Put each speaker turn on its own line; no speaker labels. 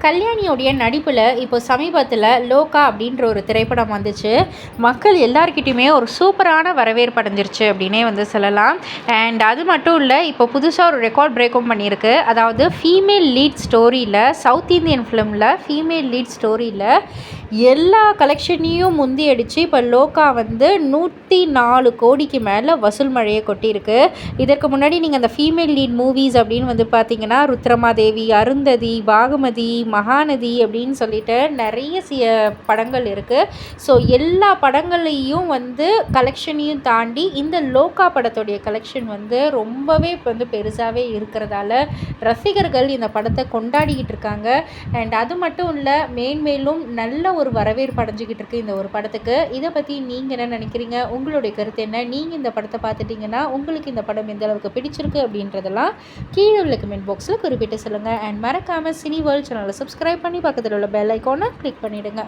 கல்யாணியோடைய நடிப்பில் இப்போ சமீபத்தில் லோகா அப்படின்ற ஒரு திரைப்படம் வந்துச்சு. மக்கள் எல்லார்கிட்டையுமே ஒரு சூப்பரான வரவேற்பு அடைஞ்சிருச்சு அப்படின்னே சொல்லலாம். அண்ட் அது மட்டும் இல்லை, இப்போ புதுசாக ஒரு ரெக்கார்ட் பிரேக்கும் பண்ணியிருக்கு. அதாவது ஃபீமேல் லீட் ஸ்டோரியில், சவுத் இந்தியன் ஃபிலிமில் ஃபீமேல் லீட் ஸ்டோரியில் எல்லா கலெக்ஷனையும் முந்தி அடித்து இப்போ லோகா 104 கோடிக்கு மேலே வசூல் மழையை கொட்டியிருக்கு. இதற்கு முன்னாடி நீங்கள் அந்த ஃபீமேல் லீட் மூவிஸ் அப்படின்னு பார்த்தீங்கன்னா, ருத்ரமாதேவி, அருந்ததி, பாகுமதி, மகாநதி அப்படின்னு சொல்லிட்டு நிறைய படங்கள் இருக்குது. ஸோ எல்லா படங்களையும் கலெக்ஷனையும் தாண்டி இந்த லோகா படத்துடைய கலெக்ஷன் ரொம்பவே பெருசாகவே இருக்கிறதால ரசிகர்கள் இந்த படத்தை கொண்டாடிக்கிட்டு இருக்காங்க. அண்ட் அது மட்டும் இல்லை, மேன்மேலும் நல்ல ஒரு வரவேற்பு அடைஞ்சிக்கிட்டு இருக்கு இந்த ஒரு படத்துக்கு. இதை பற்றி நீங்கள் என்ன நினைக்கிறீங்க? உங்களுடைய கருத்து என்ன? நீங்கள் இந்த படத்தை பார்த்துட்டிங்கன்னா உங்களுக்கு இந்த படம் எந்த அளவுக்கு பிடிச்சிருக்கு அப்படின்றதெல்லாம் கீழே உள்ள கமெண்ட் பாக்ஸில் குறிப்பிட்டு சொல்லுங்கள். அண்ட் மறக்காமல் சினி வேர்ல்ட் சேனலை சப்ஸ்கிரைப் பண்ணி பக்கத்தில் உள்ள பெல் ஐக்கானை கிளிக் பண்ணிவிடுங்க.